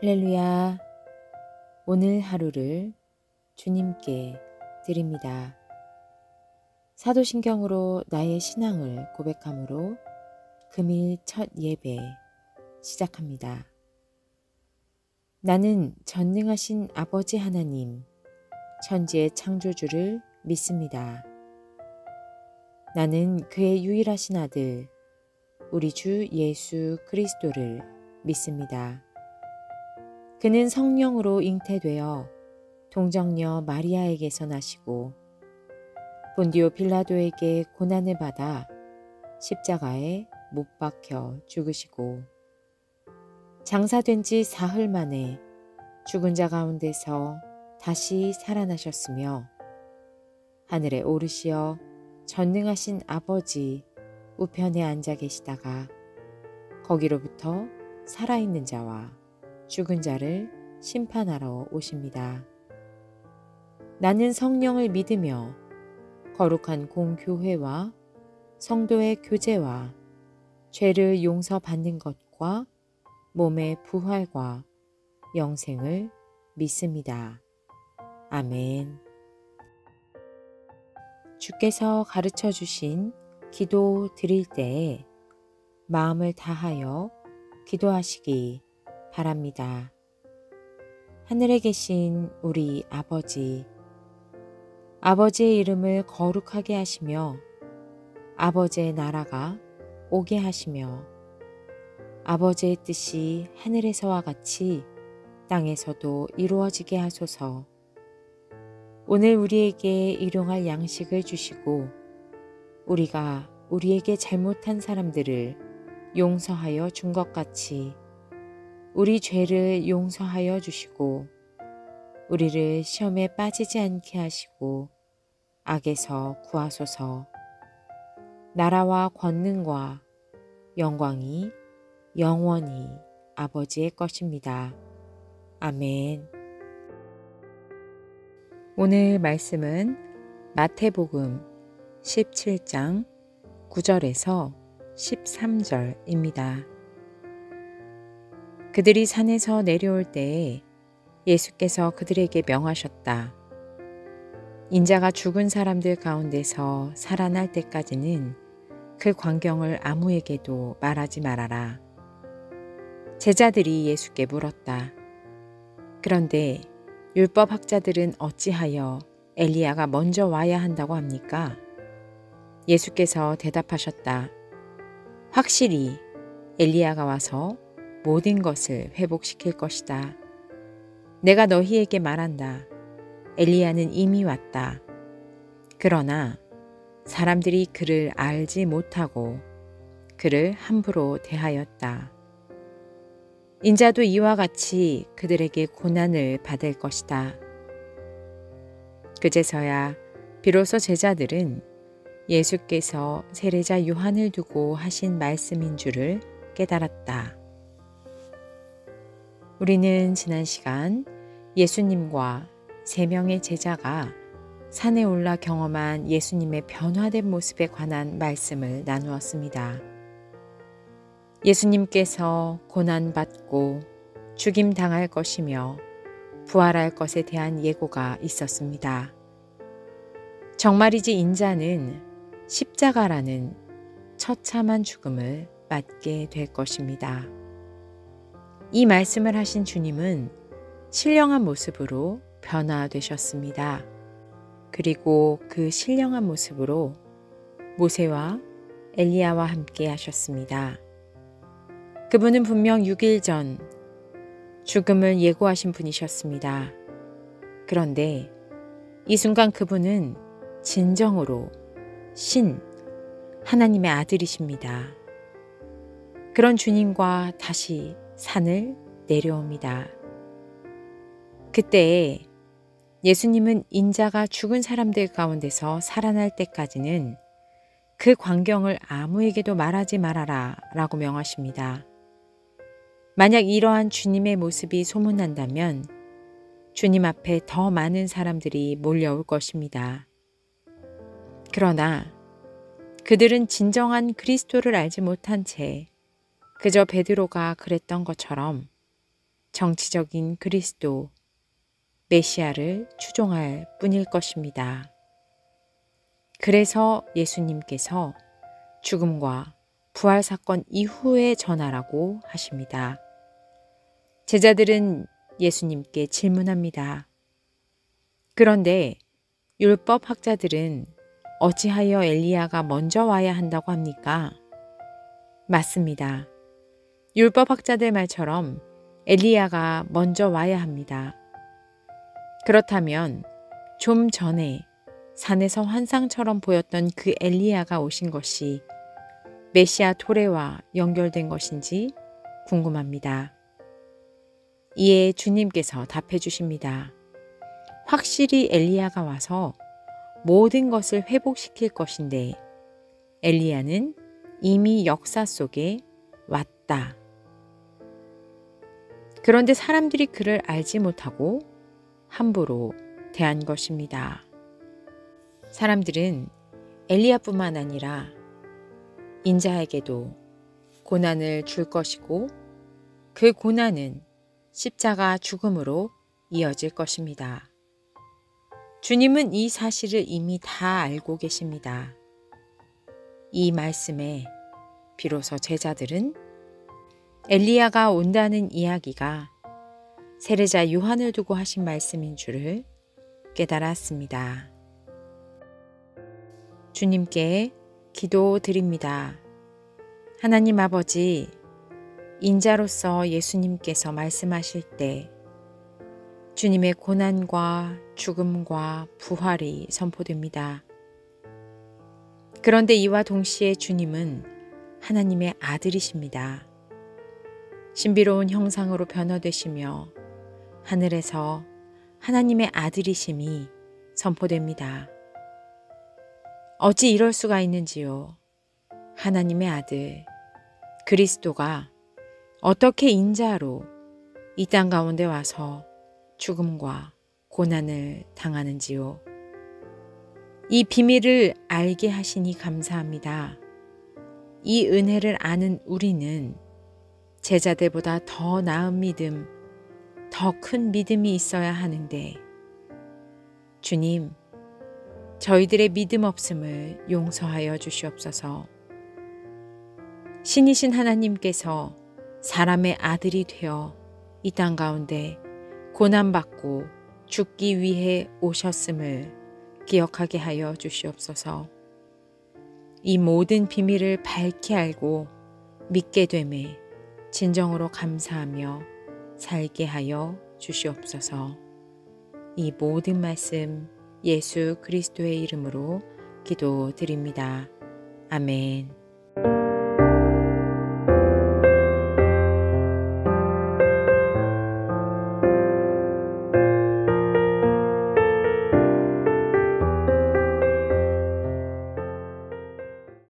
할렐루야. 오늘 하루를 주님께 드립니다. 사도신경으로 나의 신앙을 고백함으로 금일 첫 예배 시작합니다. 나는 전능하신 아버지 하나님, 천지의 창조주를 믿습니다. 나는 그의 유일하신 아들, 우리 주 예수 그리스도를 믿습니다. 그는 성령으로 잉태되어 동정녀 마리아에게서 나시고 본디오 빌라도에게 고난을 받아 십자가에 못 박혀 죽으시고 장사된 지 사흘 만에 죽은 자 가운데서 다시 살아나셨으며 하늘에 오르시어 전능하신 아버지 우편에 앉아 계시다가 거기로부터 살아있는 자와 죽은 자를 심판하러 오십니다. 나는 성령을 믿으며 거룩한 공교회와 성도의 교제와 죄를 용서받는 것과 몸의 부활과 영생을 믿습니다. 아멘. 주께서 가르쳐 주신 기도 드릴 때에 마음을 다하여 기도하시기 바랍니다. 하늘에 계신 우리 아버지, 아버지의 이름을 거룩하게 하시며 아버지의 나라가 오게 하시며 아버지의 뜻이 하늘에서와 같이 땅에서도 이루어지게 하소서. 오늘 우리에게 일용할 양식을 주시고 우리가 우리에게 잘못한 사람들을 용서하여 준 것 같이 우리 죄를 용서하여 주시고 우리를 시험에 빠지지 않게 하시고 악에서 구하소서. 나라와 권능과 영광이 영원히 아버지의 것입니다. 아멘. 오늘 말씀은 마태복음 17장 9절에서 13절입니다. 그들이 산에서 내려올 때에 예수께서 그들에게 명하셨다. 인자가 죽은 사람들 가운데서 살아날 때까지는 그 광경을 아무에게도 말하지 말아라. 제자들이 예수께 물었다. 그런데 율법학자들은 어찌하여 엘리야가 먼저 와야 한다고 합니까? 예수께서 대답하셨다. 확실히 엘리야가 와서 모든 것을 회복시킬 것이다. 내가 너희에게 말한다. 엘리야는 이미 왔다. 그러나 사람들이 그를 알지 못하고 그를 함부로 대하였다. 인자도 이와 같이 그들에게 고난을 받을 것이다. 그제서야 비로소 제자들은 예수께서 세례자 요한을 두고 하신 말씀인 줄을 깨달았다. 우리는 지난 시간 예수님과 3명의 제자가 산에 올라 경험한 예수님의 변화된 모습에 관한 말씀을 나누었습니다. 예수님께서 고난받고 죽임당할 것이며 부활할 것에 대한 예고가 있었습니다. 정말이지 인자는 십자가라는 처참한 죽음을 맞게 될 것입니다. 이 말씀을 하신 주님은 신령한 모습으로 변화되셨습니다. 그리고 그 신령한 모습으로 모세와 엘리야와 함께 하셨습니다. 그분은 분명 6일 전 죽음을 예고하신 분이셨습니다. 그런데 이 순간 그분은 진정으로 하나님의 아들이십니다. 그런 주님과 다시 산을 내려옵니다. 그때 예수님은 인자가 죽은 사람들 가운데서 살아날 때까지는 그 광경을 아무에게도 말하지 말아라 라고 명하십니다. 만약 이러한 주님의 모습이 소문난다면 주님 앞에 더 많은 사람들이 몰려올 것입니다. 그러나 그들은 진정한 그리스도를 알지 못한 채 그저 베드로가 그랬던 것처럼 정치적인 그리스도, 메시아를 추종할 뿐일 것입니다. 그래서 예수님께서 죽음과 부활 사건 이후에 전하라고 하십니다. 제자들은 예수님께 질문합니다. 그런데 율법 학자들은 어찌하여 엘리야가 먼저 와야 한다고 합니까? 맞습니다. 율법 학자들 말처럼 엘리야가 먼저 와야 합니다. 그렇다면 좀 전에 산에서 환상처럼 보였던 그 엘리야가 오신 것이 메시아 토레와 연결된 것인지 궁금합니다. 이에 주님께서 답해 주십니다. 확실히 엘리야가 와서 모든 것을 회복시킬 것인데 엘리야는 이미 역사 속에 왔다. 그런데 사람들이 그를 알지 못하고 함부로 대한 것입니다. 사람들은 엘리야뿐만 아니라 인자에게도 고난을 줄 것이고 그 고난은 십자가 죽음으로 이어질 것입니다. 주님은 이 사실을 이미 다 알고 계십니다. 이 말씀에 비로소 제자들은 엘리야가 온다는 이야기가 세례자 요한을 두고 하신 말씀인 줄을 깨달았습니다. 주님께 기도드립니다. 하나님 아버지, 인자로서 예수님께서 말씀하실 때 주님의 고난과 죽음과 부활이 선포됩니다. 그런데 이와 동시에 주님은 하나님의 아들이십니다. 신비로운 형상으로 변화되시며 하늘에서 하나님의 아들이심이 선포됩니다. 어찌 이럴 수가 있는지요? 하나님의 아들 그리스도가 어떻게 인자로 이 땅 가운데 와서 죽음과 고난을 당하는지요? 이 비밀을 알게 하시니 감사합니다. 이 은혜를 아는 우리는 제자들보다 더 나은 믿음, 더 큰 믿음이 있어야 하는데 주님, 저희들의 믿음 없음을 용서하여 주시옵소서. 신이신 하나님께서 사람의 아들이 되어 이 땅 가운데 고난받고 죽기 위해 오셨음을 기억하게 하여 주시옵소서. 이 모든 비밀을 밝히 알고 믿게 됨에 진정으로 감사하며 살게 하여 주시옵소서. 이 모든 말씀 예수 그리스도의 이름으로 기도드립니다. 아멘.